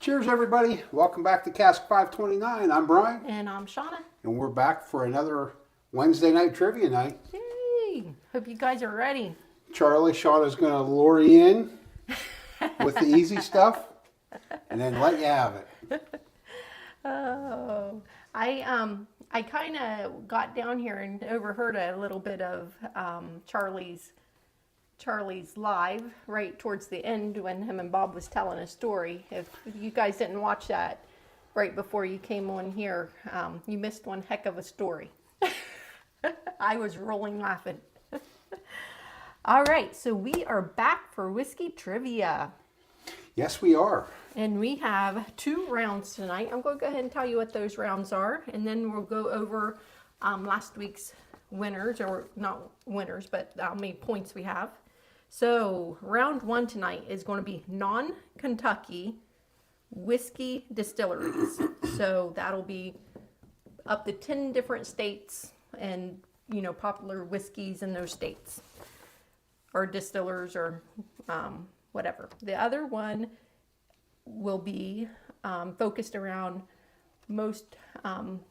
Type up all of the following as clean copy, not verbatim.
Cheers, everybody. Welcome back to Cask 529. I'm Bryan. And I'm Shona. And we're back for another Wednesday night trivia night. Yay! Hope you guys are ready. Charlie, Shauna's going to lure you in with the easy stuff and then let you have it. Oh, I kind of got down here and overheard a little bit of Charlie's live right towards the end when him and Bob was telling a story. If you guys didn't watch that right before you came on here, you missed one heck of a story. I was rolling laughing. All right, so we are back for whiskey trivia. Yes, we are. And we have 2 rounds tonight. I'm going to go ahead and tell you what those rounds are, and then we'll go over last week's winners, or not winners, but how many points we have. So round 1 tonight is going to be non-Kentucky whiskey distilleries. So that'll be up to 10 different states and, you know, popular whiskeys in those states, or distillers, or whatever. The other one will be focused around most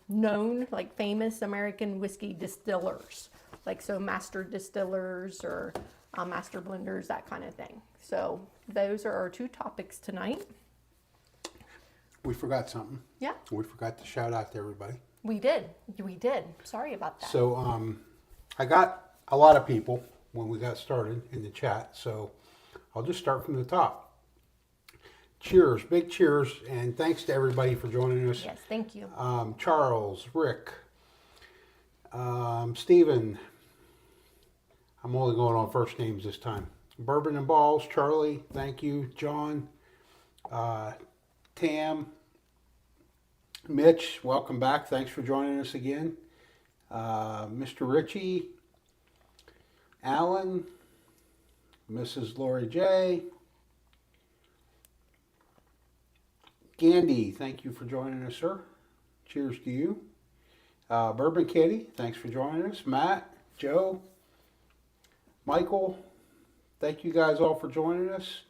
known, like famous American whiskey distillers, like so master distillers or master blenders, that kind of thing. So those are our 2 topics tonight. We forgot something. Yeah. We forgot to shout out to everybody. We did. Sorry about that. So I got a lot of people when we got started in the chat, so I'll just start from the top. Cheers, big cheers, and thanks to everybody for joining us. Yes, thank you. Charles, Rick, Stephen. I'm only going on first names this time. Bourbon and Balls, Charlie, thank you. John, Tam, Mitch, welcome back. Thanks for joining us again. Mr. Ritchie, Alan, Mrs. Lori J, Gandhi, thank you for joining us, sir. Cheers to you. Bourbon Kitty, thanks for joining us. Matt, Joe, Michael, thank you guys all for joining us.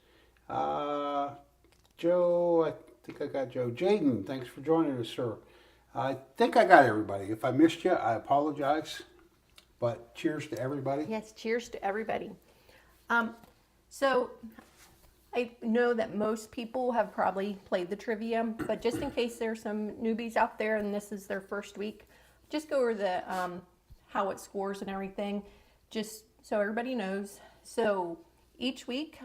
Joe, I think I got Joe. Jaden, thanks for joining us, sir. I think I got everybody. If I missed you, I apologize. But cheers to everybody. Yes, cheers to everybody. So I know that most people have probably played the trivia, but just in case there's some newbies out there and this is their first week, just go over the how it scores and everything, just so everybody knows. So each week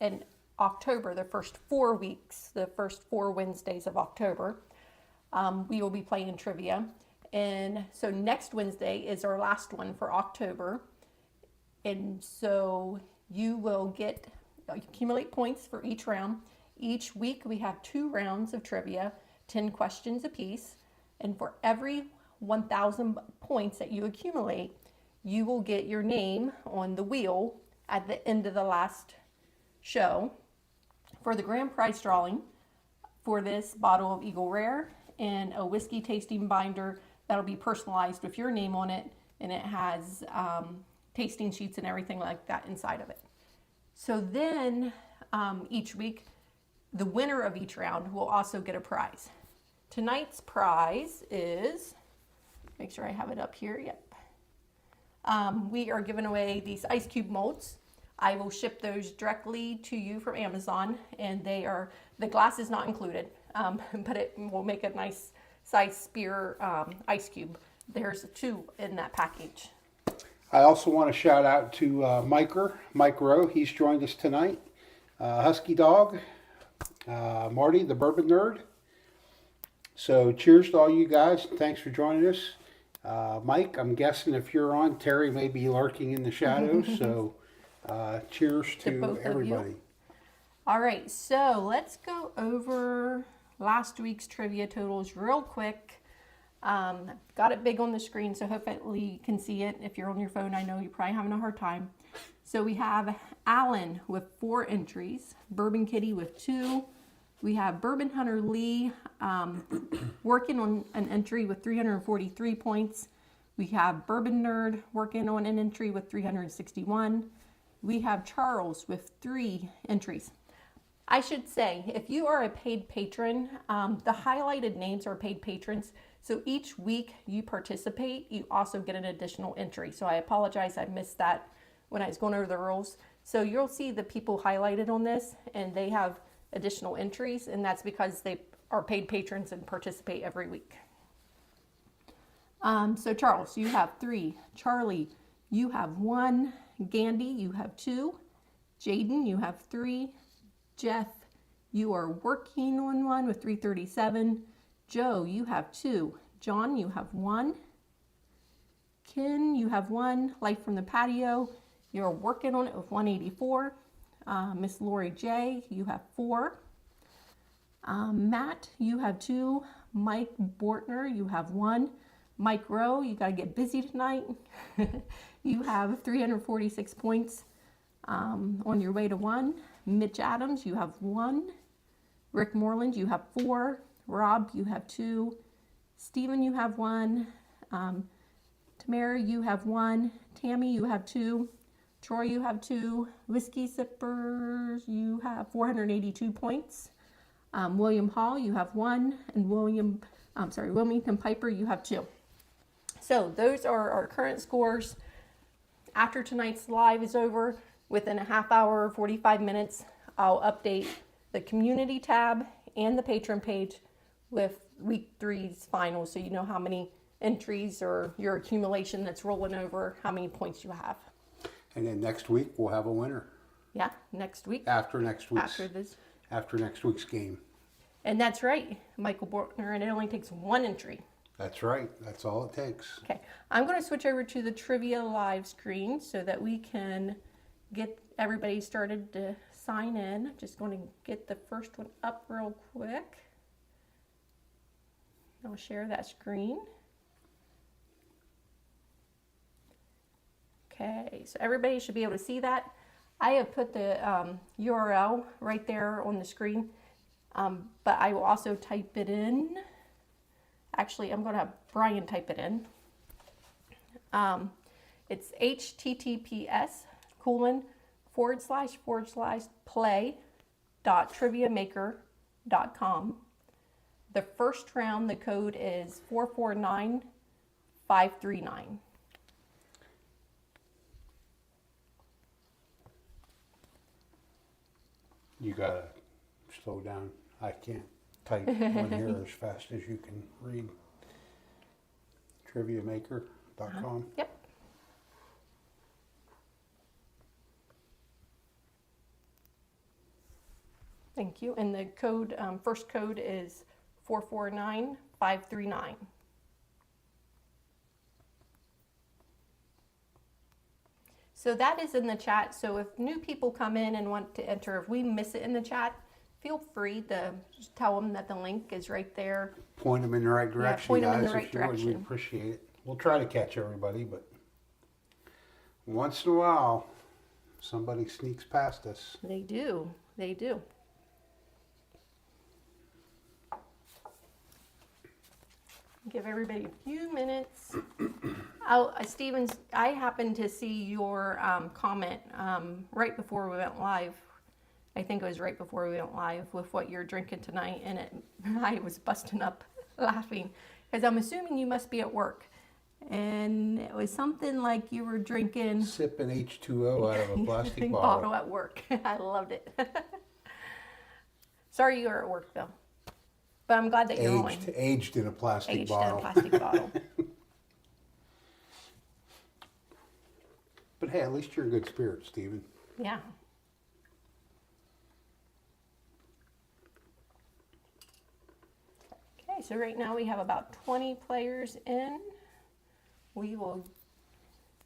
in October, the first 4 weeks, the first 4 Wednesdays of October, we will be playing trivia. And so next Wednesday is our last one for October. And so you will accumulate points for each round. Each week we have 2 rounds of trivia, 10 questions apiece. And for every 1,000 points that you accumulate, you will get your name on the wheel at the end of the last show for the grand prize drawing for this bottle of Eagle Rare and a whiskey tasting binder that'll be personalized with your name on it, and it has tasting sheets and everything like that inside of it. So then each week the winner of each round will also get a prize. Tonight's prize is, make sure I have it up here, yep. We are giving away these ice cube molds. I will ship those directly to you from Amazon, and the glass is not included, but it will make a nice size spear ice cube. There's 2 in that package. I also want to shout out to Mike Rowe. He's joined us tonight. Husky Dog, Marty, the Bourbon Nerd. So cheers to all you guys. Thanks for joining us. Mike, I'm guessing if you're on, Terry may be lurking in the shadows. So cheers to everybody. All right, so let's go over last week's trivia totals real quick. Got it big on the screen, so hopefully you can see it. If you're on your phone, I know you're probably having a hard time. So we have Alan with 4 entries, Bourbon Kitty with 2. We have Bourbon Hunter Lee working on an entry with 343 points. We have Bourbon Nerd working on an entry with 361. We have Charles with 3 entries. I should say, if you are a paid patron, the highlighted names are paid patrons. So each week you participate, you also get an additional entry. So I apologize, I missed that when I was going over the rules. So you'll see the people highlighted on this, and they have additional entries, and that's because they are paid patrons and participate every week. So Charles, you have 3. Charlie, you have 1. Gandy, you have 2. Jaden, you have 3. Jeff, you are working on 1 with 337. Joe, you have 2. John, you have 1. Ken, you have 1. Life from the Patio, you're working on it with 184. Miss Lori J, you have 4. Matt, you have 2. Mike Bortner, you have 1. Mike Rowe, you got to get busy tonight. You have 346 points on your way to 1. Mitch Adams, you have 1. Rick Moreland, you have 4. Rob, you have 2. Stephen, you have 1. Tamara, you have 1. Tammy, you have 2. Troy, you have 2. Whiskey Sippers, you have 482 points. William Hall, you have 1. And Wilmington Piper, you have 2. So those are our current scores. After tonight's live is over, within a half hour, 45 minutes, I'll update the community tab and the patron page with week 3's finals, so you know how many entries or your accumulation that's rolling over, how many points you have. And then next week we'll have a winner. Yeah, next week. After next week's game. And that's right, Michael Bortner, and it only takes 1 entry. That's right. That's all it takes. Okay, I'm going to switch over to the trivia live screen so that we can get everybody started to sign in. Just going to get the first one up real quick. I'll share that screen. Okay, so everybody should be able to see that. I have put the URL right there on the screen, but I will also type it in. Actually, I'm going to have Bryan type it in. It's https://play.triviamaker.com. The first round, the code is 449539. You gotta slow down. I can't type on here as fast as you can read. Triviamaker.com. Yep. Thank you. And the code, first code is 449539. So that is in the chat. So if new people come in and want to enter, if we miss it in the chat, feel free to just tell them that the link is right there. Point them in the right direction, yeah, point guys. Them in the right if you would, direction. we appreciate it. We'll try to catch everybody, but once in a while, somebody sneaks past us. They do. They do. Give everybody a few minutes. Stevens, I happened to see your comment right before we went live. I think it was right before we went live with what you're drinking tonight, and I was busting up laughing because I'm assuming you must be at work. And it was something like you were drinking Sipping H2O out of a plastic bottle bottle. at work. I loved it. Sorry you were at work though, but I'm glad that you're on. Aged in a plastic Aged in bottle. a plastic bottle. But hey, at least you're in good spirits, Stephen. Yeah. Okay, so right now we have about 20 players in. We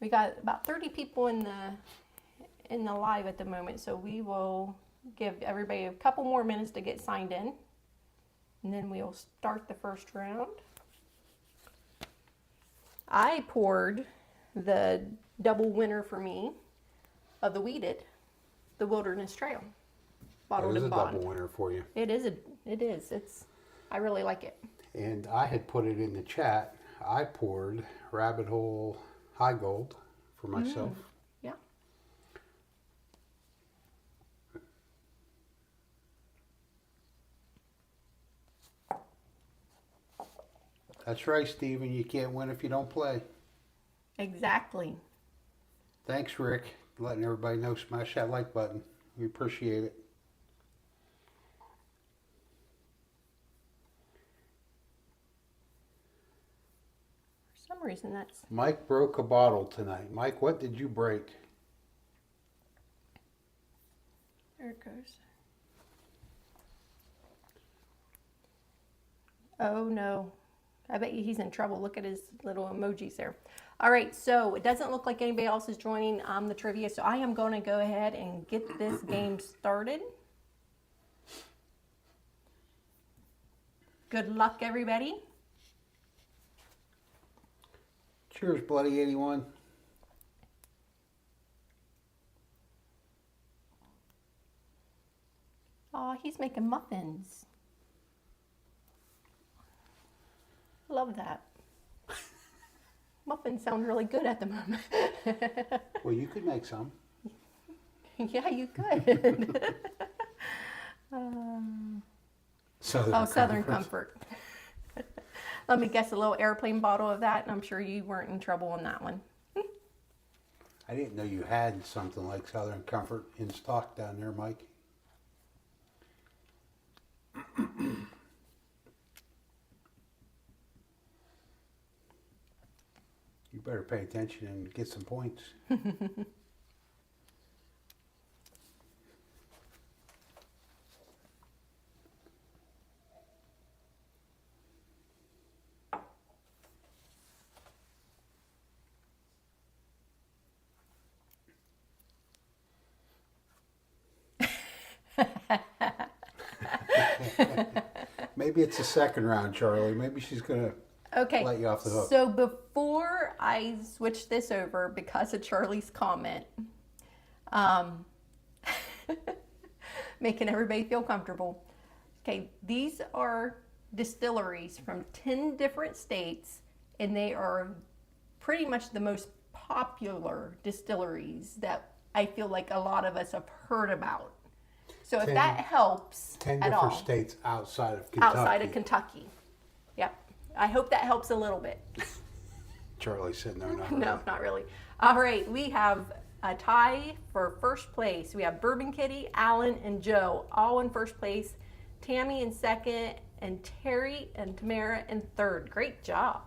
got about 30 people in the live at the moment, so we will give everybody a couple more minutes to get signed in, and then we'll start the first round. I poured the double winner for me of the Weeded, the Wilderness Trail, bottled That is and a bond. double winner for you. It is. I really like it. And I had put it in the chat. I poured Rabbit Hole High Gold for myself. Yeah. That's right, Stephen. You can't win if you don't play. Exactly. Thanks, Rick, for letting everybody know. Smash that like button. We appreciate it. For some reason that's... Mike broke a bottle tonight. Mike, what did you break? There it goes. Oh no. I bet you he's in trouble. Look at his little emojis there. All right, so it doesn't look like anybody else is joining the trivia, so I am going to go ahead and get this game started. Good luck, everybody. Cheers, Bloody 81. Oh, he's making muffins. Love that. Muffins sound really good at the moment. Well, you could make some. Yeah, you could. Southern Comfort. Let me guess, a little airplane bottle of that, and I'm sure you weren't in trouble on that one. I didn't know you had something like Southern Comfort in stock down there, Mike. You better pay attention and get some points. Maybe it's the second round, Charlie. Maybe she's going to let you off the hook. So before I switch this over, because of Charlie's comment, making everybody feel comfortable. Okay, these are distilleries from 10 different states, and they are pretty much the most popular distilleries that I feel like a lot of us have heard about. So if that helps 10 at different all, states outside of Kentucky. outside of Kentucky. Yep. I hope that helps a little bit. Charlie said no, not No, really. not really. All right, we have a tie for first place. We have Bourbon Kitty, Alan, and Joe all in first place. Tammy in second, and Terry and Tamara in third. Great job.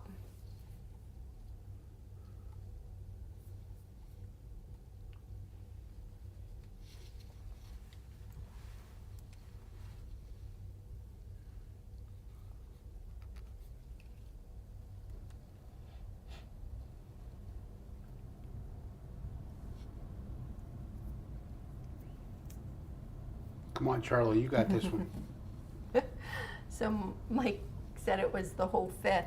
Come on, Charlie, you got this one. So Mike said it was the whole fifth,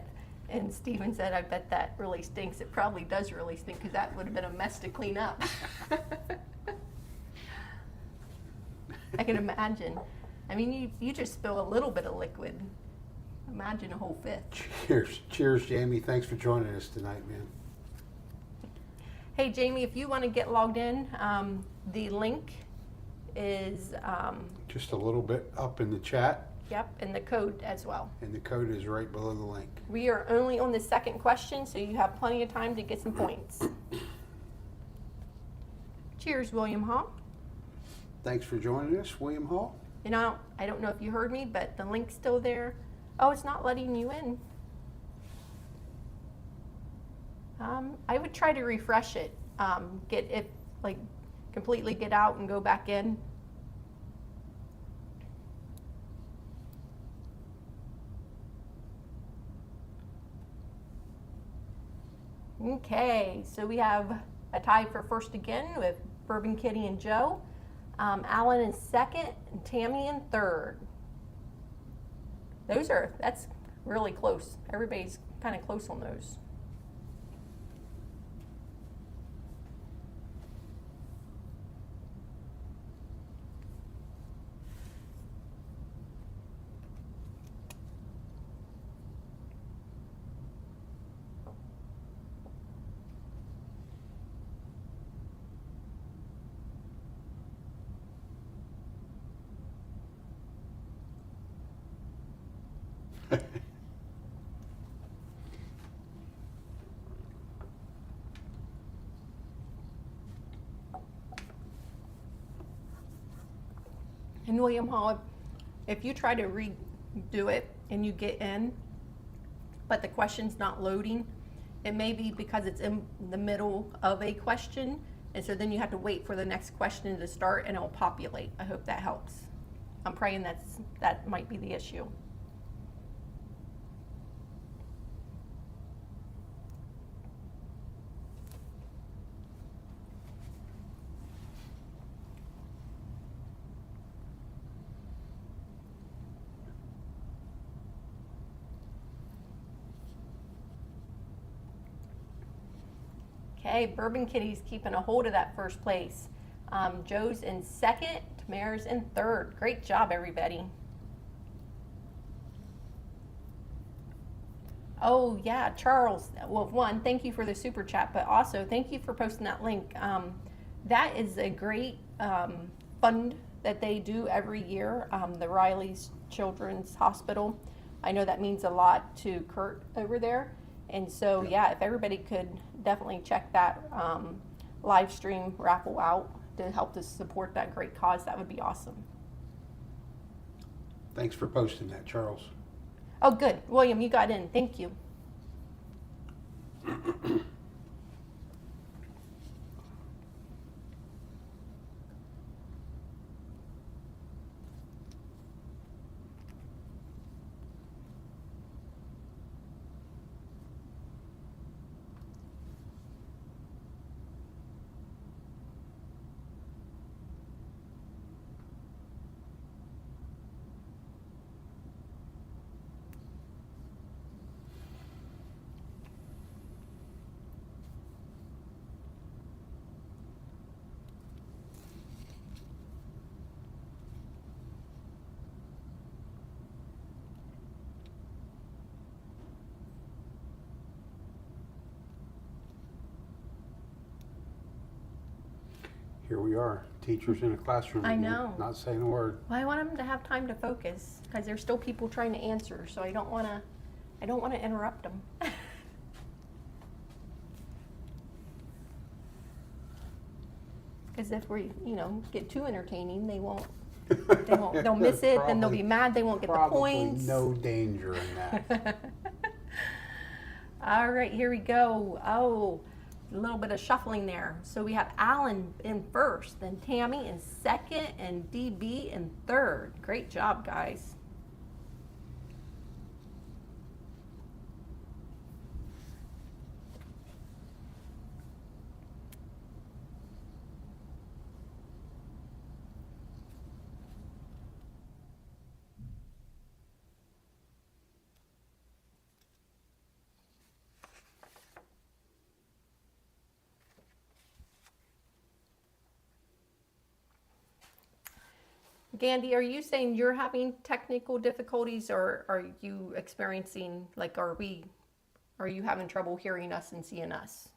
and Steven said, I bet that really stinks. It probably does really stink, because that would have been a mess to clean up. I can imagine. I mean, you just spill a little bit of liquid. Imagine a whole fifth. Cheers. Cheers, Jamie. Thanks for joining us tonight, man. Hey, Jamie, if you want to get logged in, the link is, Just a little bit up in the chat, yep, and the code as well. and the code is right below the link. We are only on the second question, so you have plenty of time to get some points. Cheers, William Hall. Thanks for joining us, William Hall. And I don't know if you heard me, but the link's still there. Oh, it's not letting you in. I would try to refresh it. Get it, like, completely get out and go back in. Okay, so we have a tie for first again with Bourbon Kitty and Joe. Alan in second, and Tammy in third. That's really close. Everybody's kind of close on those. And William Hall, if you try to redo it and you get in, but the question's not loading, it may be because it's in the middle of a question, and so then you have to wait for the next question to start and it'll populate. I hope that helps. I'm praying that might be the issue. Okay, Bourbon Kitty's keeping a hold of that first place. Joe's in second, Tamara's in third. Great job, everybody. Oh yeah, Charles, well, one, thank you for the super chat, but also thank you for posting that link. That is a great fund that they do every year, the Riley's Children's Hospital. I know that means a lot to Kurt over there. And so, yeah, if everybody could definitely check that live stream raffle out to help to support that great cause, that would be awesome. Thanks for posting that, Charles. Oh, good. William, you got in. Thank you. Here we are, teachers in a classroom. I again, know. Not saying a word. Well, I want them to have time to focus because there's still people trying to answer, so I don't want to interrupt them. Because if we, get too entertaining, they'll miss it, then they'll be mad, they won't get the points. No danger in that. All right, here we go. Oh, a little bit of shuffling there. So we have Alan in first, then Tammy in second, and DB in third. Great job, guys. Gandhi, are you saying you're having technical difficulties, or are you experiencing, like, are you having trouble hearing us and seeing us?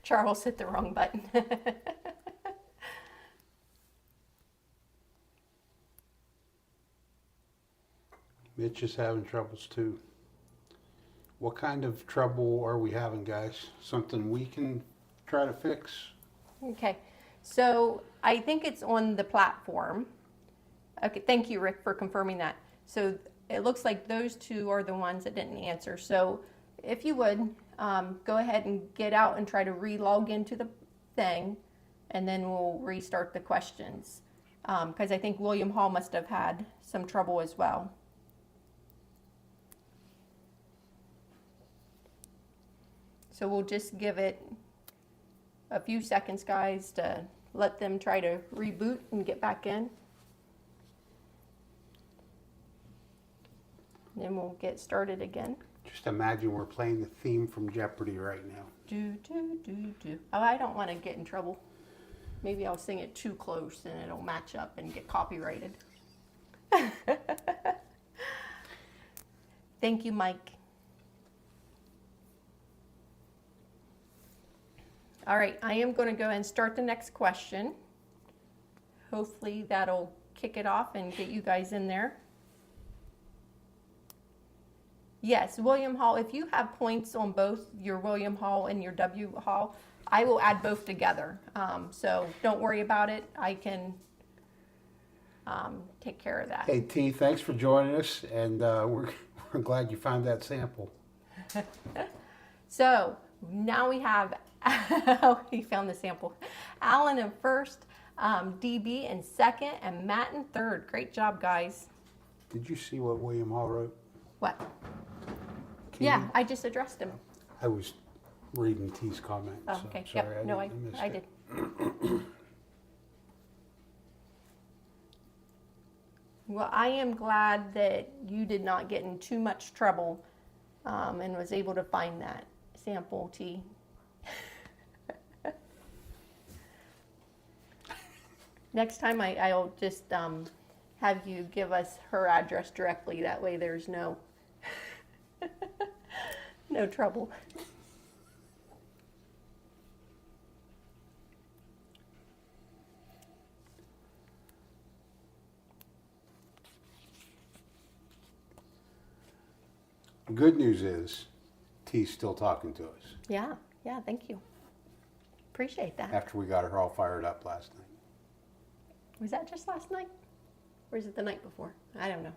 Charles hit the wrong button. Mitch is having troubles too. What kind of trouble are we having, guys? Something we can try to fix? Okay, so I think it's on the platform. Okay, thank you, Rick, for confirming that. So it looks like those two are the ones that didn't answer. So if you would, go ahead and get out and try to re-log into the thing, and then we'll restart the questions. Because I think William Hall must have had some trouble as well. So we'll just give it a few seconds, guys, to let them try to reboot and get back in. Then we'll get started again. Just imagine we're playing the theme from Jeopardy right now. Do, do, do, do. Oh, I don't want to get in trouble. Maybe I'll sing it too close and it'll match up and get copyrighted. Thank you, Mike. All right, I am going to go and start the next question. Hopefully that'll kick it off and get you guys in there. Yes, William Hall, if you have points on both your William Hall and your W Hall, I will add both together. So don't worry about it. I can take care of that. Hey T, thanks for joining us, and we're glad you found that sample. So now we have, he found the sample. Alan in first, DB in second, and Matt in third. Great job, guys. Did you see what William Hall wrote? What? Can Yeah, you- I just addressed him. I was reading T's comment. Oh, so okay. sorry, Yep. No, I missed I it. did. Well, I am glad that you did not get in too much trouble and was able to find that sample, T. Next time I'll just have you give us her address directly. That way there's no no trouble. The good news is T's still talking to us Yeah, thank you. Appreciate that. after we got her all fired up last night. Was that just last night? Or is it the night before? I don't know.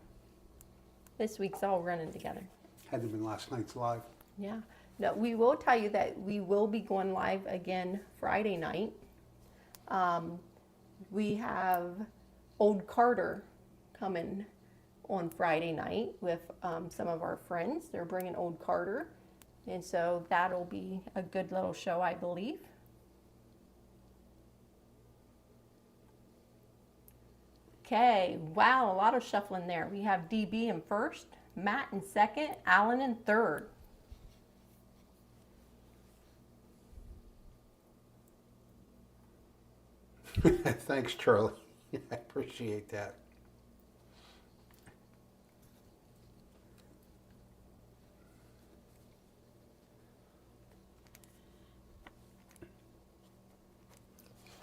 This week's all running together. Had to have been last night's live. Yeah. No, we will tell you that we will be going live again Friday night. We have Old Carter coming on Friday night with some of our friends. They're bringing Old Carter. And so that'll be a good little show, I believe. Okay, wow, a lot of shuffling there. We have DB in first, Matt in second, Alan in third. Thanks, Charlie. I appreciate that.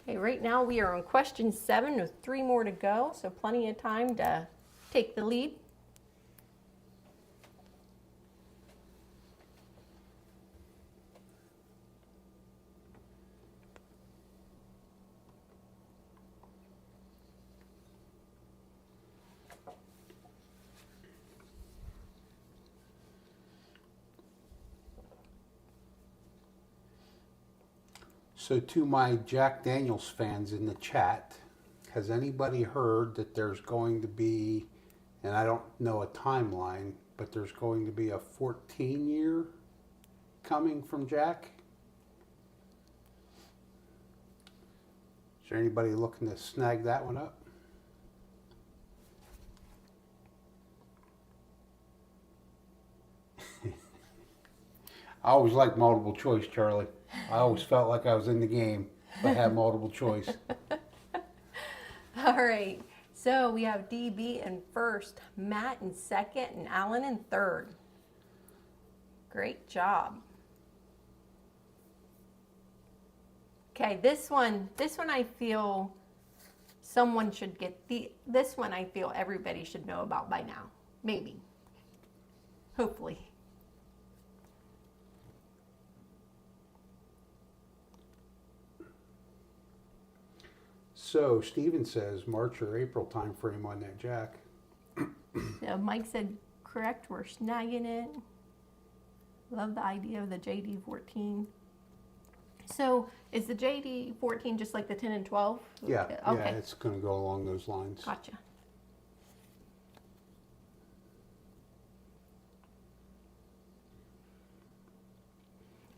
Okay, right now we are on question 7 with 3 more to go, so plenty of time to take the lead. So to my Jack Daniels fans in the chat, has anybody heard that there's going to be, and I don't know a timeline, but there's going to be a 14-year coming from Jack? Is there anybody looking to snag that one up? I always like multiple choice, Charlie. I always felt like I was in the game if I had multiple choice. All right, so we have DB in first, Matt in second, and Alan in third. Great job. Okay, this one I feel someone should get. This one I feel everybody should know about by now. Maybe. Hopefully. So Steven says March or April time frame on that jack. So Mike said, correct, we're snagging it. Love the idea of the JD14. So is the JD14 just like the 10 and 12? Yeah, Okay. yeah, it's going to go along those lines. Gotcha.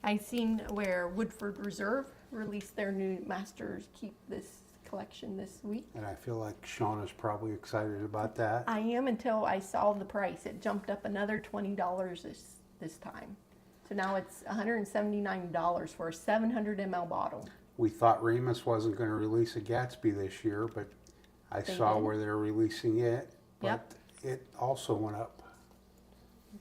I seen where Woodford Reserve released their new Masters Keep this collection this week. And I feel like Shauna's probably excited about that. I am until I saw the price. It jumped up another $20 this time. So now it's $179 for a 700 ml bottle. We thought Remus wasn't going to release a Gatsby this year, but I saw did. where they're releasing it. But Yep. it also went up.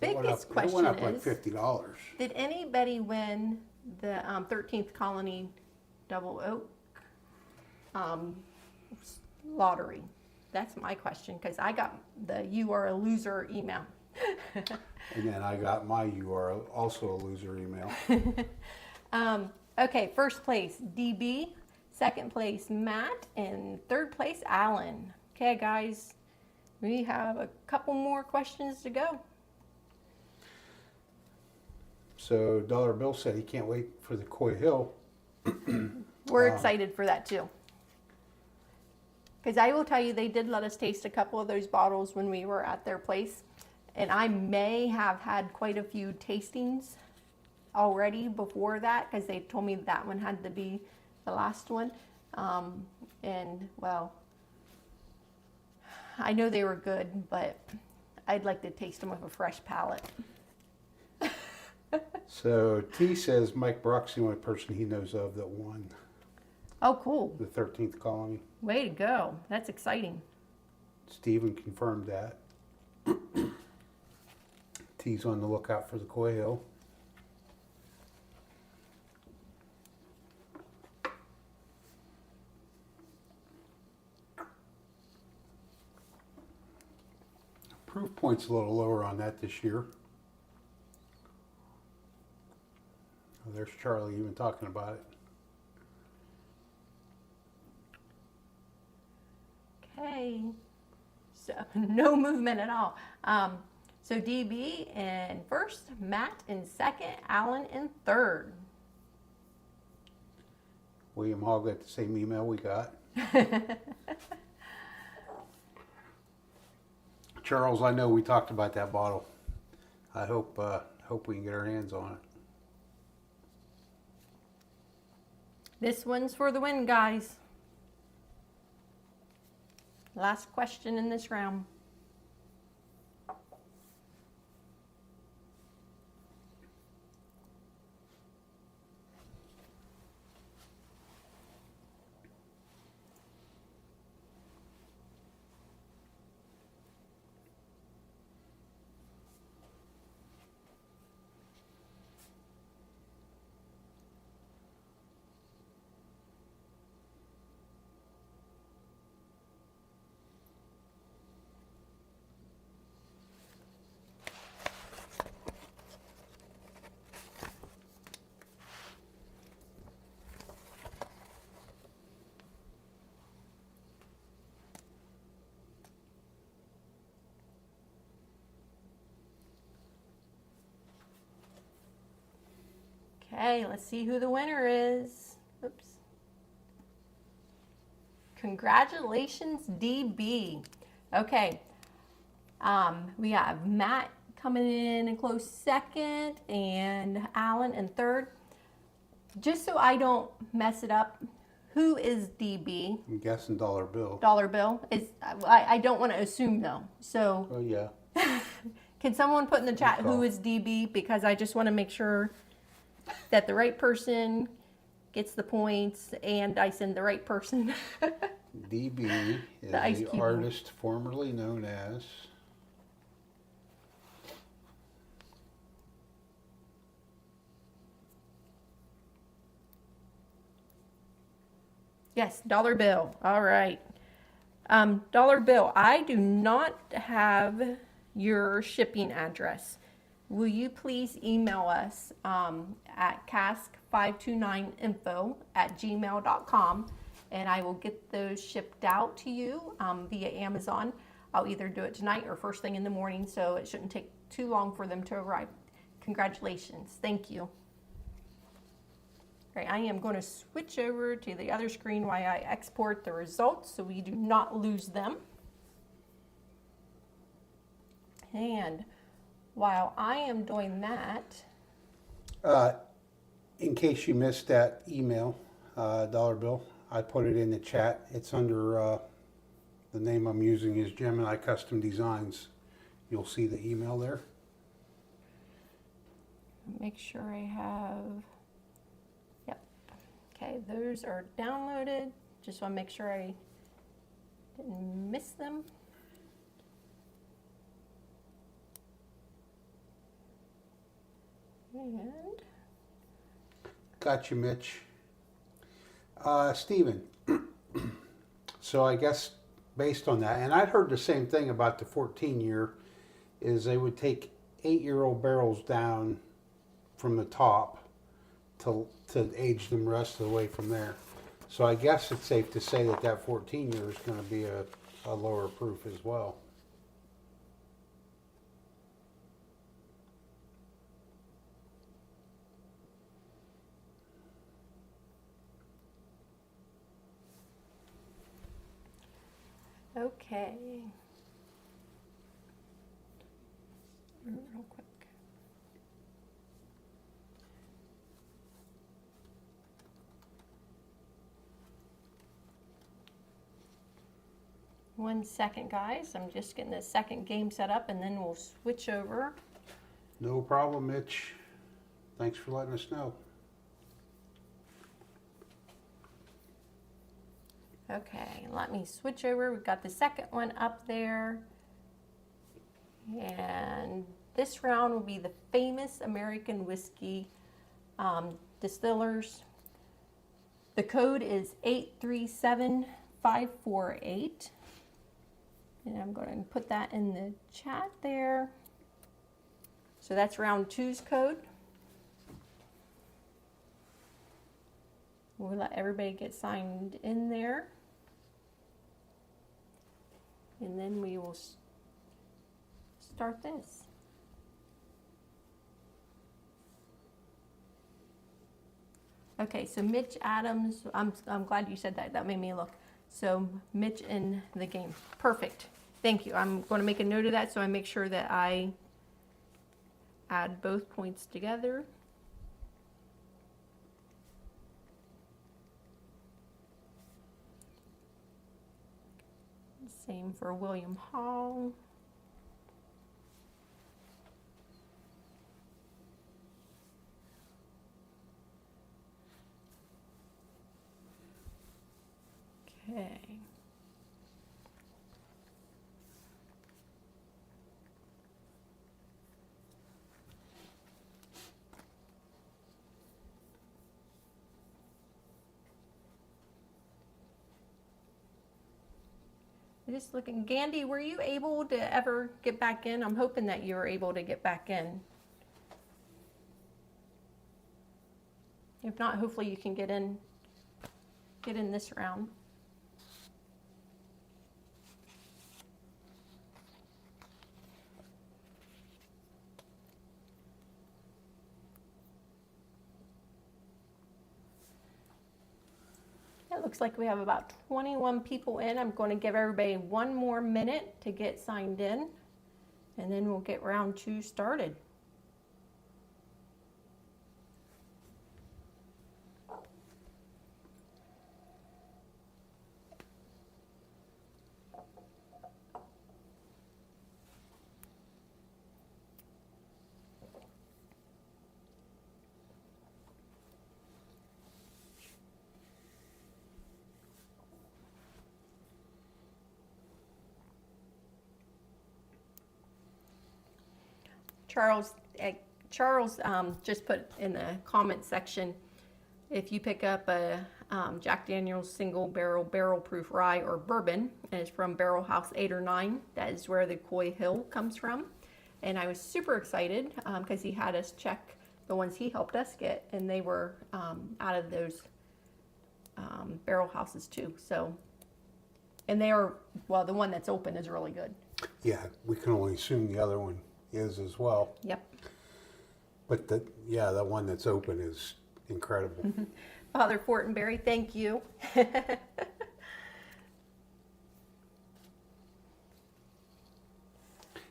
Biggest It question went up is, like $50. did anybody win the 13th Colony Double Oak lottery? That's my question, because I got the "you are a loser" email. And then I got my "you are also a loser" email. Okay, first place DB, second place Matt, and third place Alan. Okay, guys, we have a couple more questions to go. So Dollar Bill said he can't wait for the Coy Hill. We're excited for that too. Because I will tell you, they did let us taste a couple of those bottles when we were at their place. And I may have had quite a few tastings already before that, because they told me that one had to be the last one. And well, I know they were good, but I'd like to taste them with a fresh palate. So T says Mike Brock's the only person he knows of that won Oh, cool. the 13th Colony. Way to go. That's exciting. Steven confirmed that. T's on the lookout for the Coy Hill. Proof point's a little lower on that this year. Oh, there's Charlie even talking about it. Okay. So no movement at all. So DB in first, Matt in second, Alan in third. William Hall got the same email we got. Charles, I know we talked about that bottle. I hope we can get our hands on it. This one's for the win, guys. Last question in this round. Okay, let's see who the winner is. Oops. Congratulations, DB. Okay, we have Matt coming in close second and Alan in third. Just so I don't mess it up, who is DB? I'm guessing Dollar Bill. Dollar Bill is. I don't want to assume though. So Oh yeah. can someone put in the chat who is DB, because I just want to make sure that the right person gets the points and I send the right person. DB is The Ice the Cube. artist formerly known as Yes, dollar bill. All right. Dollar bill, I do not have your shipping address. Will you please email us at cask529info@gmail.com, and I will get those shipped out to you via Amazon. I'll either do it tonight or first thing in the morning, so it shouldn't take too long for them to arrive. Congratulations. Thank you. Right, I am going to switch over to the other screen while I export the results so we do not lose them. And while I am doing that, In case you missed that email, dollar bill, I put it in the chat. It's under the name I'm using is Gemini Custom Designs. You'll see the email there. make sure I have, yep. Okay, those are downloaded. Just want to make sure I didn't miss them. And Got you, Mitch. Steven, so I guess based on that, and I'd heard the same thing about the 14-year, is they would take 8-year-old barrels down from the top to age them the rest of the way from there. So I guess it's safe to say that that 14-year is going to be a lower proof as well. okay. Real quick. One second, guys. I'm just getting the second game set up and then we'll switch over. No problem, Mitch. Thanks for letting us know. Okay, let me switch over. We've got the second one up there. And this round will be the famous American whiskey distillers. The code is 837548. And I'm going to put that in the chat there. So that's round two's code. We'll let everybody get signed in there. And then we will start this. Okay, so Mitch Adams, I'm glad you said that. That made me look. So Mitch in the game. Perfect. Thank you. I'm going to make a note of that so I make sure that I add both points together. Same for William Hall. Okay. Just looking, Gandhi, were you able to ever get back in? I'm hoping that you were able to get back in. If not, hopefully you can get in this round. It looks like we have about 21 people in. I'm going to give everybody one more minute to get signed in, and then we'll get round two started. Charles just put in the comment section, if you pick up a Jack Daniel's single barrel proof rye or bourbon, and it's from Barrel House 8 or 9. That is where the Coy Hill comes from. And I was super excited because he had us check the ones he helped us get, and they were out of those barrel houses too. So, and they are, well, the one that's open is really good. Yeah, we can only assume the other one is as well. Yep. But the one that's open is incredible. Father Fortenberry, thank you.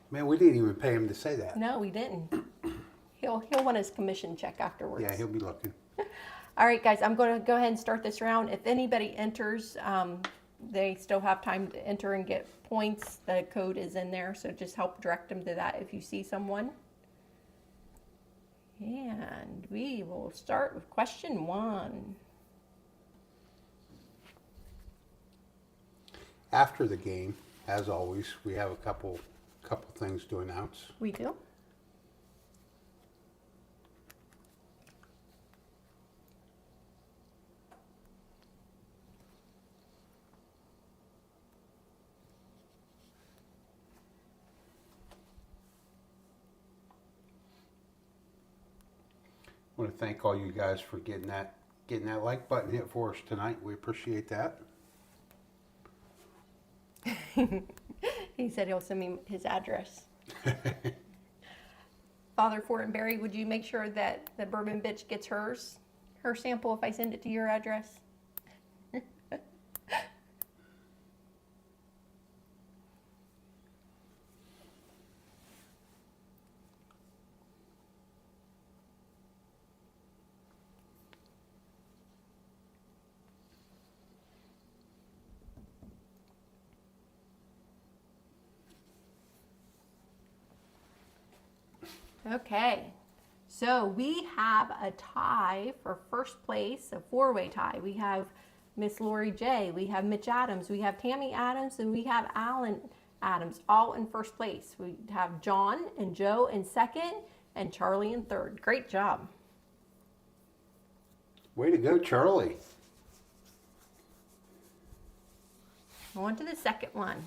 Man, we didn't even pay him to say that. No, we didn't. He'll want his commission check afterwards. Yeah, he'll be looking. All right, guys, I'm going to go ahead and start this round. If anybody enters, they still have time to enter and get points. The code is in there, so just help direct them to that if you see someone. And we will start with question 1. After the game, as always, we have a couple things to announce. We do. I want to thank all you guys for getting that like button hit for us tonight. We appreciate that. He said he'll send me his address. Father Fortenberry, would you make sure that the bourbon bitch gets her sample if I send it to your address? Okay, so we have a tie for first place, a 4-way tie. We have Miss Lori J, we have Mitch Adams, we have Tammy Adams, and we have Alan Adams, all in first place. We have John and Joe in second, and Charlie in third. Great job. Way to go, Charlie. On to the second one.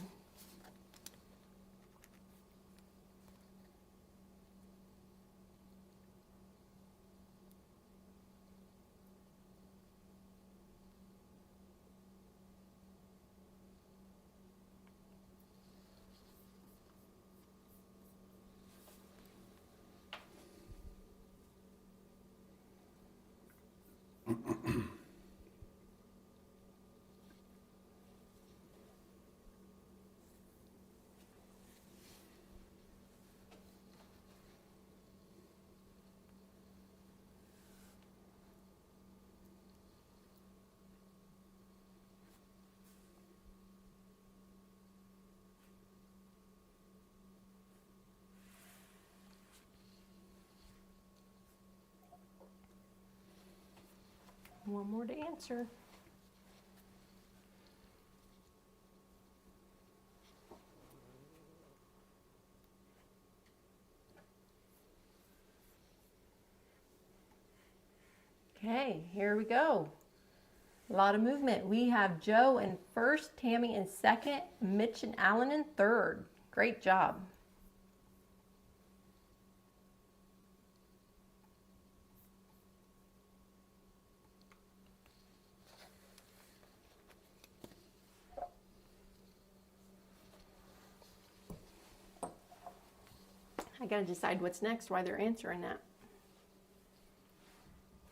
One more to answer. Okay, here we go. A lot of movement. We have Joe in first, Tammy in second, Mitch and Alan in third. Great job. I gotta decide what's next, why they're answering that.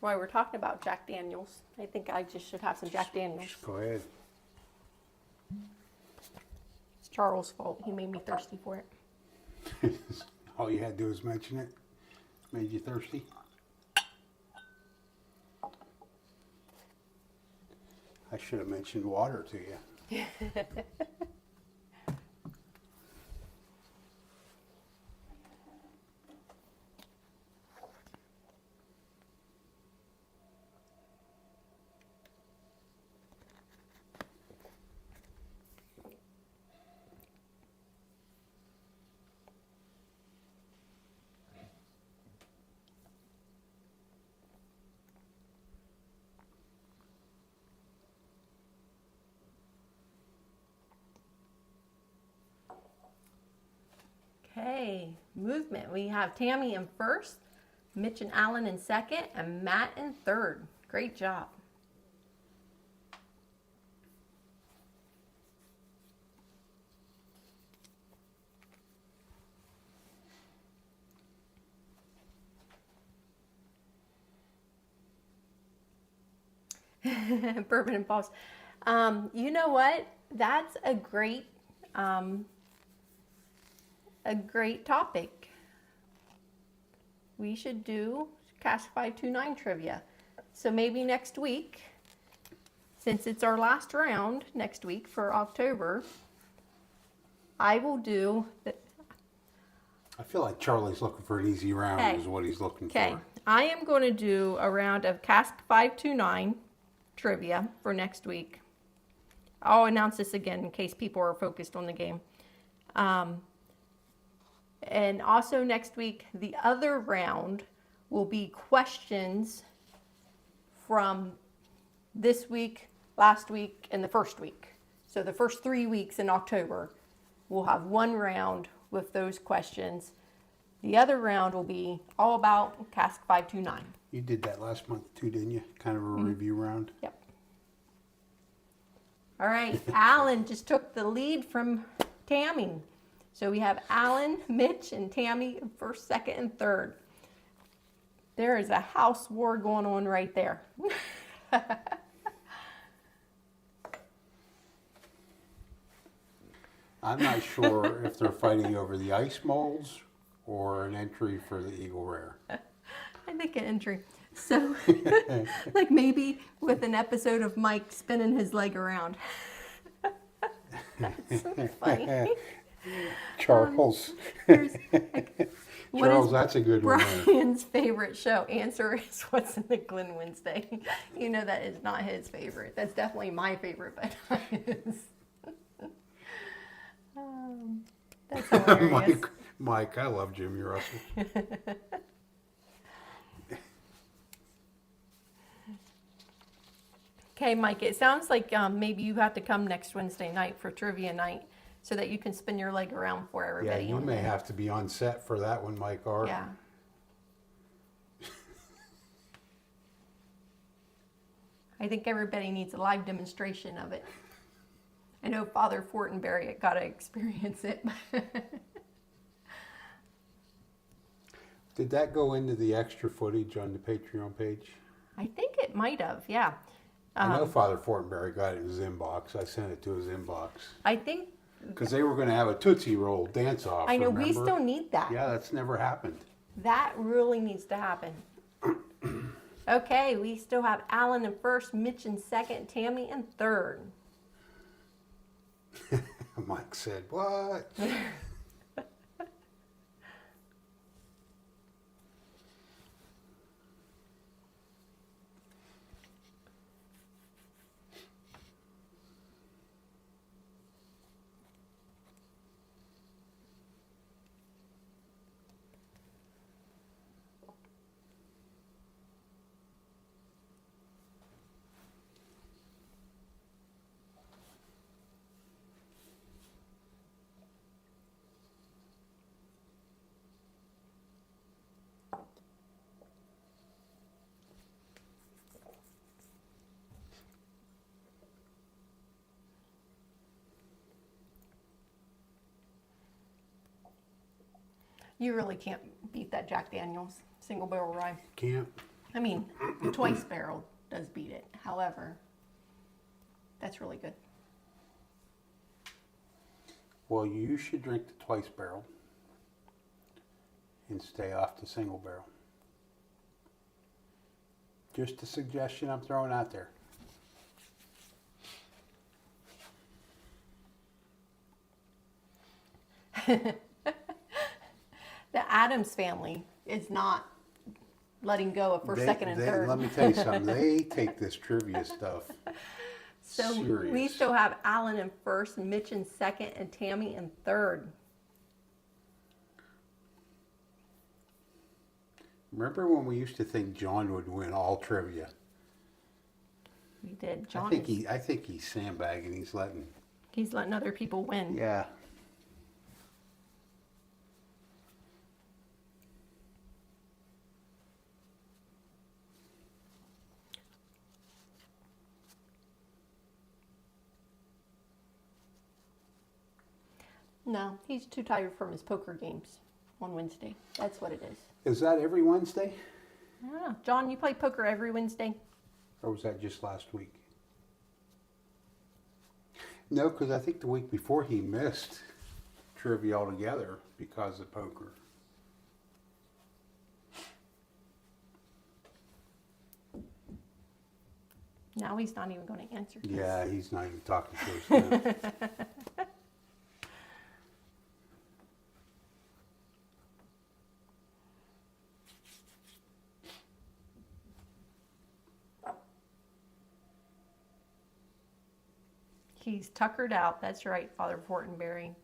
Why we're talking about Jack Daniels. I think I just should have some Jack Daniels. Just go ahead. It's Charles' fault. He made me thirsty for it. All you had to do was mention it. Made you thirsty. I should have mentioned water to you. Okay, movement. We have Tammy in first, Mitch and Alan in second, and Matt in third. Great job. Bourbon and Balls. You know what? That's a great topic. We should do Cask 529 trivia. So maybe next week, since it's our last round next week for October, I will do the, I feel like Charlie's looking for an easy round Okay. is what he's looking okay. for. I am going to do a round of Cask 529 trivia for next week. I'll announce this again in case people are focused on the game. And also next week, the other round will be questions from this week, last week, and the first week. So the first 3 weeks in October, we'll have one round with those questions. The other round will be all about Cask 529. You did that last month too, didn't you? Kind of a review round. Yep. All right, Alan just took the lead from Tammy. So we have Alan, Mitch, and Tammy in first, second, and third. There is a house war going on right there. I'm not sure if they're fighting over the ice molds or an entry for the Eagle Rare. I think an entry. So, like maybe with an episode of Mike spinning his leg around. That's so funny. Charles. Here's, like, what Charles, is that's a good one. Brian's favorite show? Answer is what's in the Glen Wednesday. You know that is not his favorite. That's definitely my favorite, but not his. That's hilarious. Mike, I love Jimmy Russell. Okay, Mike, it sounds like maybe you have to come next Wednesday night for trivia night so that you can spin your leg around for Yeah, everybody. you may have to be on set for that one, Mike R. Yeah. I think everybody needs a live demonstration of it. I know Father Fortenberry got to experience it. Did that go into the extra footage on the Patreon page? I think it might have, yeah. I know Father Fortenberry got it in his inbox. I sent it to his inbox. I think. Because they were going to have a Tootsie Roll dance-off, I know, remember? we still need that. Yeah, that's never happened. That really needs to happen. Okay, we still have Alan in first, Mitch in second, Tammy in third. Mike said, what? You really can't beat that Jack Daniels single barrel rye. Can't. I mean, twice barrel does beat it. However, that's really good. Well, you should drink the twice barrel and stay off the single barrel. Just a suggestion I'm throwing out there. The Addams family is not letting go of first, second, and third. Let me tell you something. They take this trivia stuff So serious. we still have Alan in first, Mitch in second, and Tammy in third. Remember when we used to think John would win all trivia? We did. I John think he's sandbagging. He's letting. he's letting other people win. Yeah. No, he's too tired from his poker games on Wednesday. That's what it is. Is that every Wednesday? I don't know. John, you play poker every Wednesday? Or was that just last week? No, because I think the week before he missed trivia altogether because of poker. Now he's not even going to answer. Yeah, he's not even talking to us now. He's tuckered out. That's right, Father Fortenberry.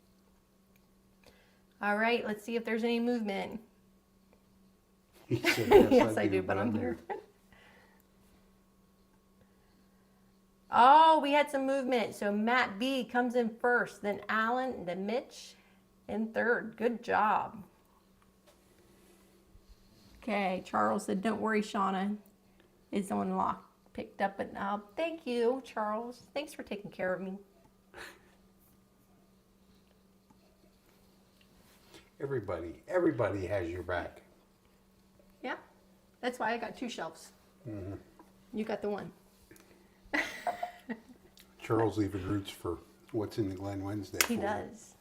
All right, let's see if there's any movement. He said, Yes, I do, but I'm here. Oh, we had some movement. So Matt B comes in first, then Alan, then Mitch in third. Good job. Okay, Charles said, don't worry, Shauna is on lock. Picked up it now. Thank you, Charles. Thanks for taking care of me. Everybody has your back. Yeah, that's why I got 2 shelves. Mm-hmm. You got the one. Charles even roots for what's in the Glen Wednesday. He does.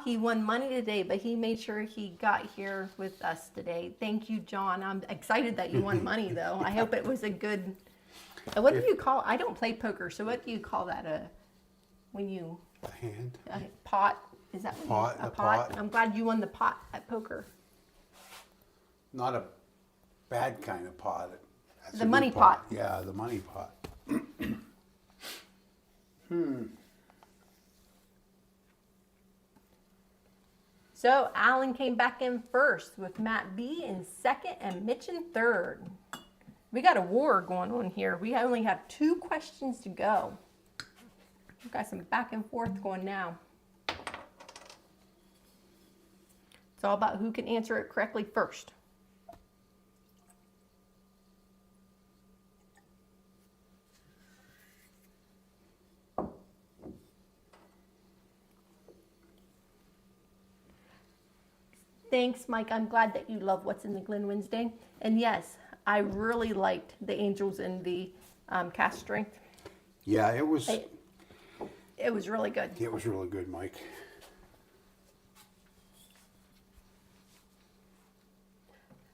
He won money today, but he made sure he got here with us today. Thank you, John. I'm excited that you won money, though. I hope it was a good. What do you call? I don't play poker, so what do you call that? When you A hand. a pot? Is that what Pot, a a pot? pot. I'm glad you won the pot at poker. Not a bad kind of pot. That's The a good money pot. Yeah, the money pot. So Alan came back in first with Matt B in second and Mitch in third. We got a war going on here. We only have 2 questions to go. We've got some back and forth going now. It's all about who can answer it correctly first. Thanks, Mike. I'm glad that you love What's in the Glen Wednesday. And yes, I really liked the Angels in the Cast Strength. Yeah, it was. It was really good. It was really good, Mike.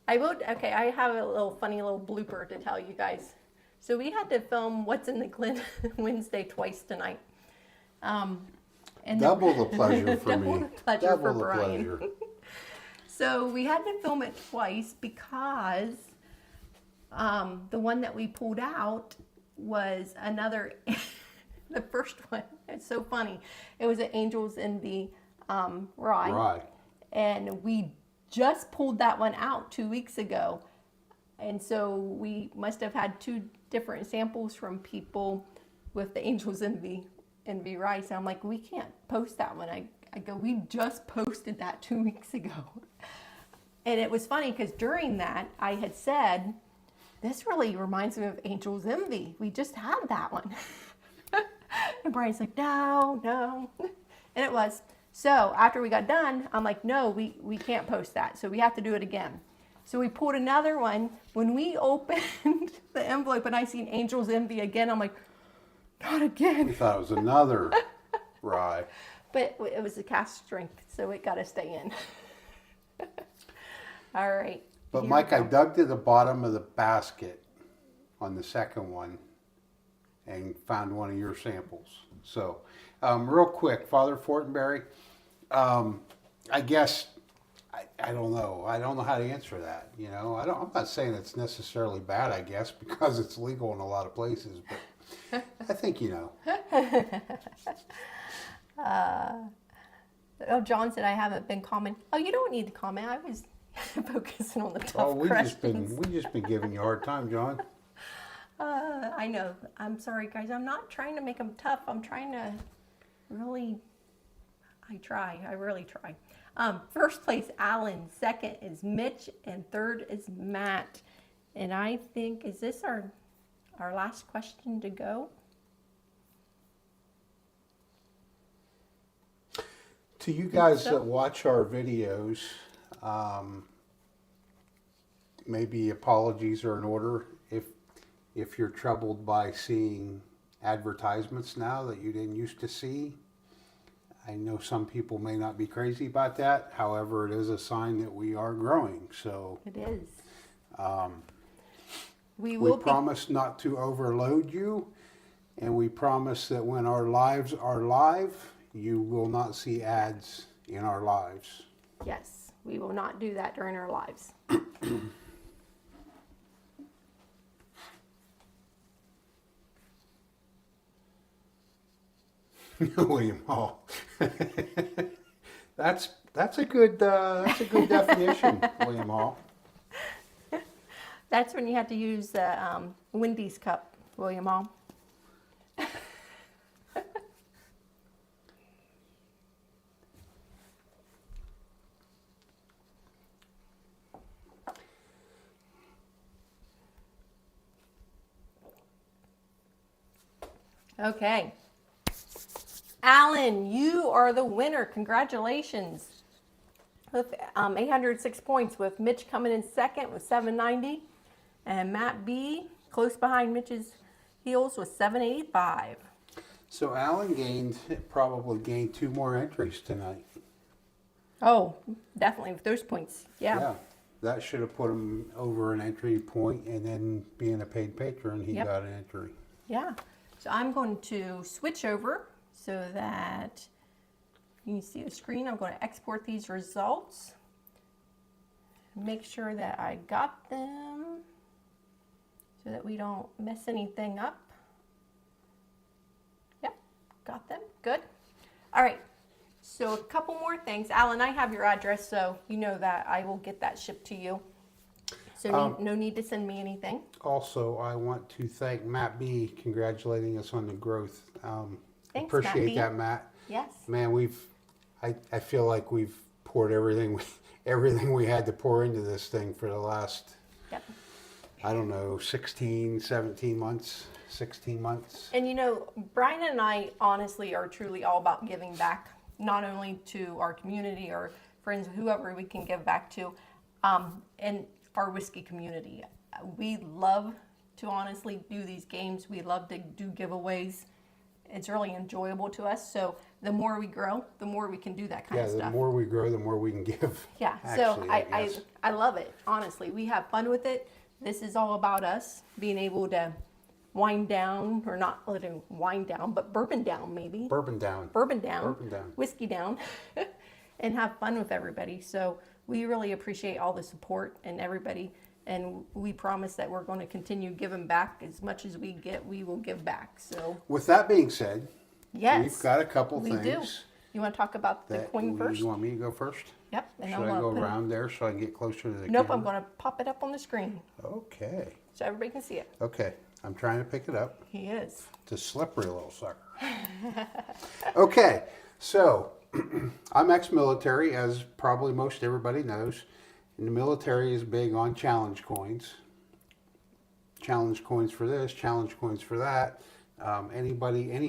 Okay, I have a little funny little blooper to tell you guys. So we had to film What's in the Glen Wednesday twice tonight. And Double the pleasure for double me. the pleasure Double for the Bryan. pleasure. So we had to film it twice because the one that we pulled out was another, the first one. It's so funny. It was the Angels in the Rye. Right. And we just pulled that one out 2 weeks ago. And so we must have had 2 different samples from people with the Angels in the Rye. So I'm like, we can't post that one. I go, we just posted that 2 weeks ago. And it was funny because during that, I had said, this really reminds me of Angel's Envy. We just had that one. And Brian's like, no. And it was. So after we got done, I'm like, no, we can't post that. So we have to do it again. So we pulled another one. When we opened the envelope and I seen Angel's Envy again, I'm like, not again. We thought it was another rye. But it was a Cast Strength, so it got to stay in. All right. But here Mike, we I go. dug to the bottom of the basket on the second one and found one of your samples. So, real quick, Father Fortenberry, I guess, I don't know. I don't know how to answer that. You know, I'm not saying it's necessarily bad, I guess, because it's legal in a lot of places, but I think you know. Oh, John said I haven't been commenting. Oh, you don't need to comment. focusing on the tough Oh, questions. we just been giving you a hard time, John. I know. I'm sorry, guys. I'm not trying to make them tough. I'm trying to really. I try. I really try. First place, Alan. Second is Mitch, and third is Matt. And I think, is this our last question to go? To you guys so. that watch our videos, maybe apologies are in order if you're troubled by seeing advertisements now that you didn't used to see. I know some people may not be crazy about that. However, it is a sign that we are growing. So It is. we will promise not to overload you, and we promise that when our lives are live, you will not see ads in our lives. Yes, we will not do that during our lives. William Hall. That's a good definition, William Hall. That's when you have to use the Wendy's cup, William Hall. Okay. Alan, you are the winner. Congratulations. With 806 points, with Mitch coming in second with 790. And Matt B, close behind Mitch's heels with 785. So Alan probably gained 2 more entries tonight. Oh, definitely with those points. Yeah. That should have put him over an entry point, and then being a paid patron, he Yep. got an entry. Yeah. So I'm going to switch over so that you can see the screen. I'm going to export these results. Make sure that I got them so that we don't mess anything up. Yep, got them. Good. All right. So a couple more things. Alan, I have your address, so you know that I will get that shipped to you. So no need to send me anything. Also, I want to thank Matt B. congratulating us on the growth. Thanks, Appreciate Matt B. that, Matt. Yes. Man, I feel like we've poured everything we had to pour into this thing for the last, Yep. I don't know, 16, 17 months, 16 months. And you know, Bryan and I honestly are truly all about giving back, not only to our community or friends, whoever we can give back to, and our whiskey community. We love to honestly do these games. We love to do giveaways. It's really enjoyable to us. So the more we grow, the more we can do that kind of Yeah, stuff. the more we grow, the more we can give. Yeah, Actually, so I love it, honestly. We have fun with it. This is all about us being able to wind down, or not letting wind down, but bourbon down maybe. Bourbon down. Whiskey down, and have fun with everybody. So we really appreciate all the support and everybody. And we promise that we're going to continue giving back as much as we get. We will give back. So With that being said, yes, we've got a couple we things. do. You want to talk about the coin first? You want me to go first? Yep. And Should I go around there so I can get closer to the Nope, camera? I'm going to pop it up on the screen Okay. so everybody can see it. Okay. I'm trying to pick it up. He is. It's a slippery little sucker. Okay. So, I'm ex-military, as probably most everybody knows. And the military is big on challenge coins. Challenge coins for this, challenge coins for that. Any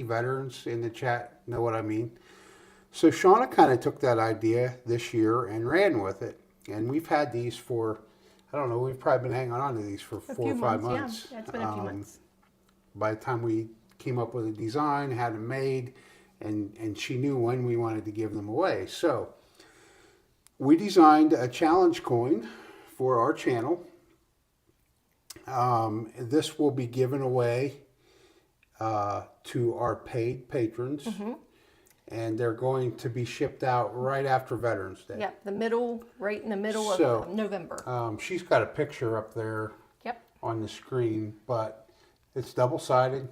veterans in the chat know what I mean. So Shona kind of took that idea this year and ran with it. And we've had these for, I don't know, we've probably been hanging on to these for 4 or 5 months. Yeah, it's been a few months. By the time we came up with a design, had them made, and she knew when we wanted to give them away. So we designed a challenge coin for our channel. This will be given away to our paid patrons. Mm-hmm. And they're going to be shipped out right after Veterans Day. Yep, right in the middle So, of November. She's got a picture up there Yep. on the screen, but it's double-sided.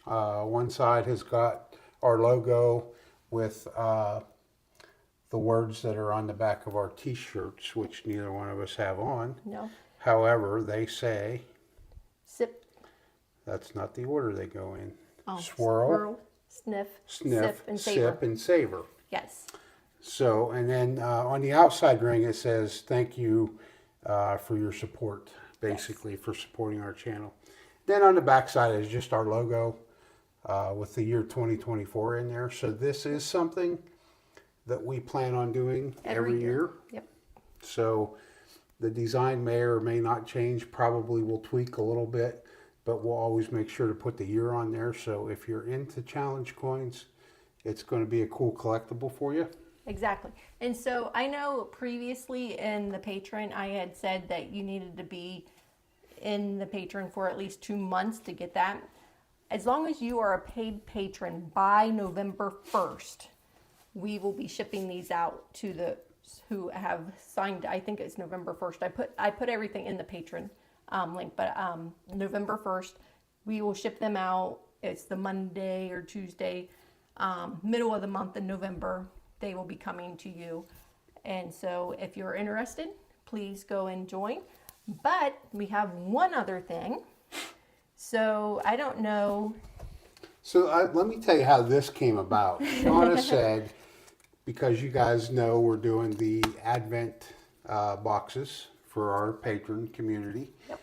One side has got our logo with the the words that are on the back of our t-shirts, which neither one of us have on. No. However, they say, Sip. that's not the order they go in. Oh, Swirl, sniff, sniff, sip, and savor. sip, and savor. Yes. So, and then on the outside ring it says, thank you for your support, basically, for supporting our channel. Then on the back side is just our logo with the year 2024 in there. So this is something that we plan on doing every year. Yep. So the design may or may not change, probably will tweak a little bit, but we'll always make sure to put the year on there. So if you're into challenge coins, it's going to be a cool collectible for you. Exactly. And so I know previously in the patron, I had said that you needed to be in the patron for at least 2 months to get that. As long as you are a paid patron by November 1st, we will be shipping these out to the who have signed. I think it's November 1st. I put everything in the patron link, but November 1st, we will ship them out. It's the Monday or Tuesday, middle of the month in November. They will be coming to you. And so if you're interested, please go and join. But we have one other thing. So I don't know. So let me tell you how this came about. Shona said, because you guys know we're doing the Advent boxes for our patron community. Yep.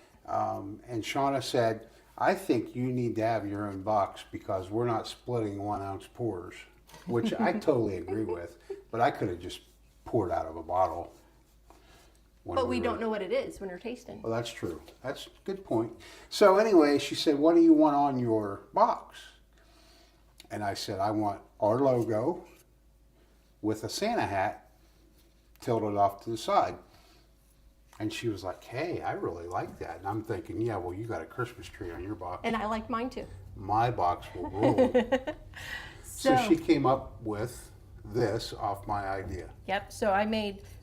And Shona said, I think you need to have your own box because we're not splitting 1 ounce pours, which I totally agree with, but I could have just poured out of a bottle. But we don't know what it is when we're tasting. Well, that's true. That's a good point. So anyway, she said, what do you want on your box? And I said, I want our logo with a Santa hat tilted off to the side. And she was like, hey, I really like that. And I'm thinking, yeah, well, you got a Christmas tree on your box. And I like mine too. My box will rule. So she came up with this off my idea. Yep. So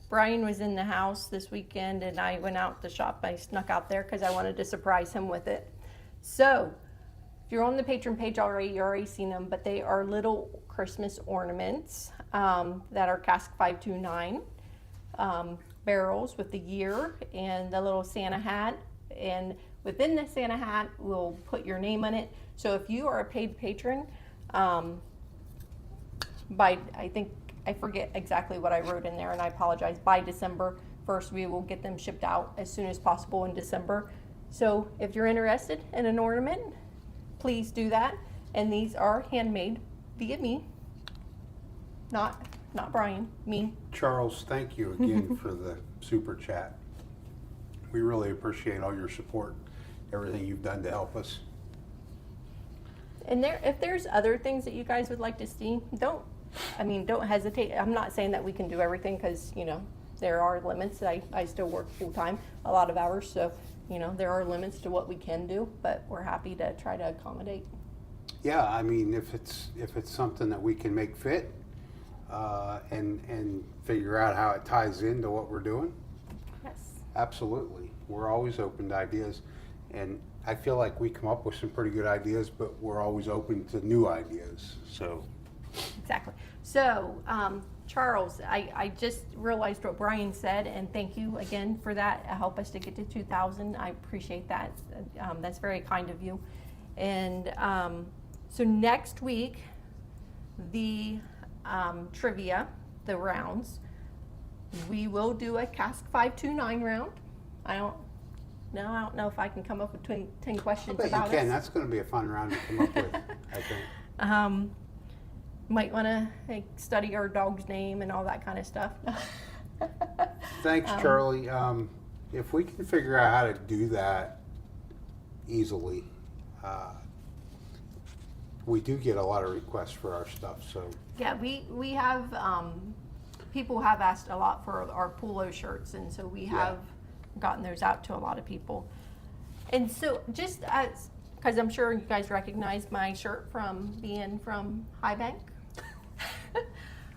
Bryan was in the house this weekend and I went out to shop. I snuck out there because I wanted to surprise him with it. So if you're on the patron page already, you already seen them, but they are little Christmas ornaments that are Cask 529 barrels with the year and the little Santa hat. And within the Santa hat, we'll put your name on it. So if you are a paid patron, I forget exactly what I wrote in there, and I apologize. By December 1st, we will get them shipped out as soon as possible in December. So if you're interested in an ornament, please do that. And these are handmade via me, not Bryan, me. Charles, thank you again for the super chat. We really appreciate all your support, everything you've done to help us. And if there's other things that you guys would like to see, don't hesitate. I'm not saying that we can do everything because, there are limits. I still work full time, a lot of hours. So, there are limits to what we can do, but we're happy to try to accommodate. Yeah, I mean, if it's something that we can make fit and figure out how it ties into what we're doing. Yes. Absolutely. We're always open to ideas. And I feel like we come up with some pretty good ideas, but we're always open to new ideas. So. Exactly. So, Charles, I just realized what Bryan said, and thank you again for that. Help us to get to 2,000. I appreciate that. That's very kind of you. And so next week, the trivia, the rounds, we will do a Cask 529 round. I don't know if I can come up with 10 questions I bet about you can. us. That's going to be a fun round to come up with, I think. Might want to study our dog's name and all that kind of stuff. Thanks, Charlie. If we can figure out how to do that easily, we do get a lot of requests for our stuff. So Yeah, we have, people have asked a lot for our polo shirts, and so we have gotten those out to a lot of people. And so just because I'm sure you guys recognize my shirt from being from High Bank.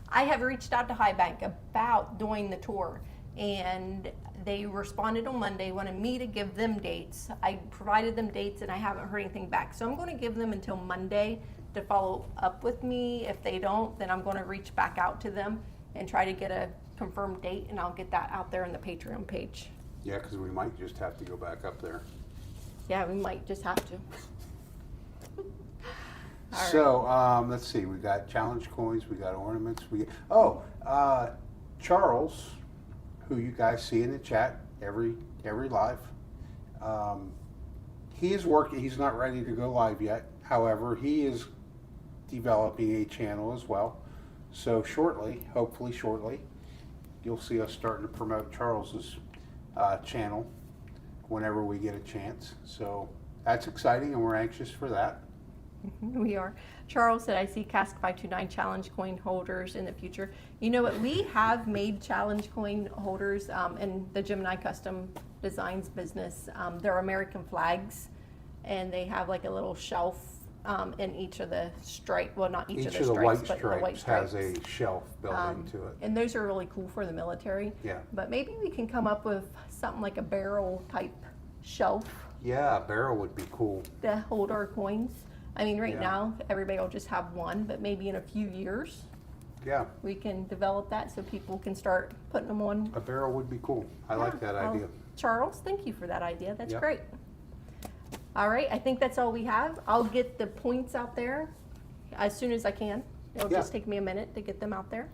I have reached out to High Bank about doing the tour, and they responded on Monday, wanted me to give them dates. I provided them dates, and I haven't heard anything back. So I'm going to give them until Monday to follow up with me. If they don't, then I'm going to reach back out to them and try to get a confirmed date, and I'll get that out there on the Patreon page. Yeah, because we might just have to go back up there. Yeah, we might just have to. All So let's see. We got challenge coins. We got ornaments. Charles, who you guys see in the chat every live. He is working. He's not ready to go live yet. However, he is developing a channel as well. So shortly, hopefully shortly, you'll see us starting to promote Charles's channel whenever we get a chance. So that's exciting, and we're anxious for that. We are. Charles said, I see Cask 529 challenge coin holders in the future. You know what? We have made challenge coin holders in the Gemini Custom Designs business. They're American flags, and they have like a little shelf in each of the stripes. Well, not each of the stripes, but the white stripes has a shelf built into it. And those are really cool for the military. Yeah. But maybe we can come up with something like a barrel type shelf Yeah, a barrel would be cool. to hold our coins. I mean, right Yeah. now, everybody will just have one, but maybe in a few years, Yeah, we can develop that so people can start putting them on. a barrel would be cool. I like that Well, idea. Charles, thank you for that idea. That's Yep. great. All right, I think that's all we have. I'll get the points out there as soon as I can. It'll Yeah. just take me a minute to get them out there.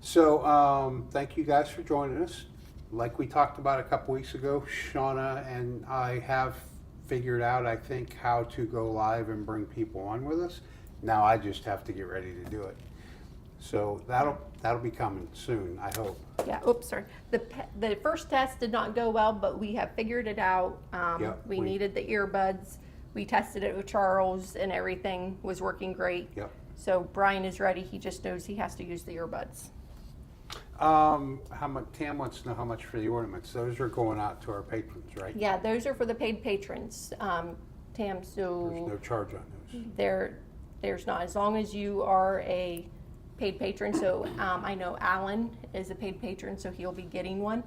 So, thank you guys for joining us. Like we talked about a couple weeks ago, Shauna and I have figured out, I think, how to go live and bring people on with us. Now I just have to get ready to do it. So that'll be coming soon, I hope. Yeah, oops, sorry. The first test did not go well, but we have figured it out. Yep, We needed the earbuds. We tested it with Charles, and everything was working great. Yep. So Bryan is ready. He just knows he has to use the earbuds. How much? Tam wants to know how much for the ornaments. Those are going out to our patrons, right? Yeah, those are for the paid patrons, Tam. So There's no charge on those. there's not, as long as you are a paid patron. So I know Alan is a paid patron, so he'll be getting one.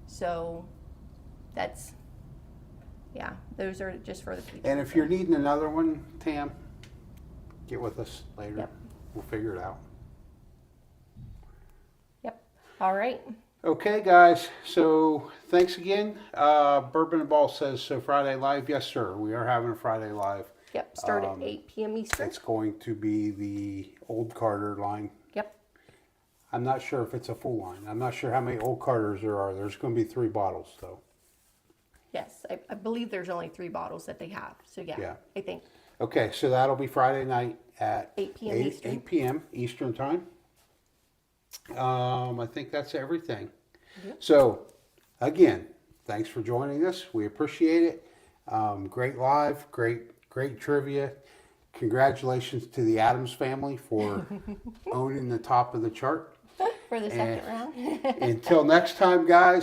So that's, yeah, those are just for the patrons. And if you're needing another one, Tam, get with us later. Yep. We'll figure it out. Yep. All right. Okay, guys. So thanks again. Bourbon and Ball says, so Friday live. Yes, sir. We are having a Friday live. Yep. Start at 8 p.m. Eastern. It's going to be the Old Carter line. Yep. I'm not sure if it's a full line. I'm not sure how many Old Carters there are. There's going to be 3 bottles, though. Yes. I believe there's only 3 bottles that they have. So yeah. I think. Okay, so that'll be Friday night at 8 p.m. Eastern. 8 p.m. Eastern time. I think that's everything. Yep. So, again, thanks for joining us. We appreciate it. Great live, great trivia. Congratulations to the Addams family for owning the top of the chart. For the second round. Until next time, guys.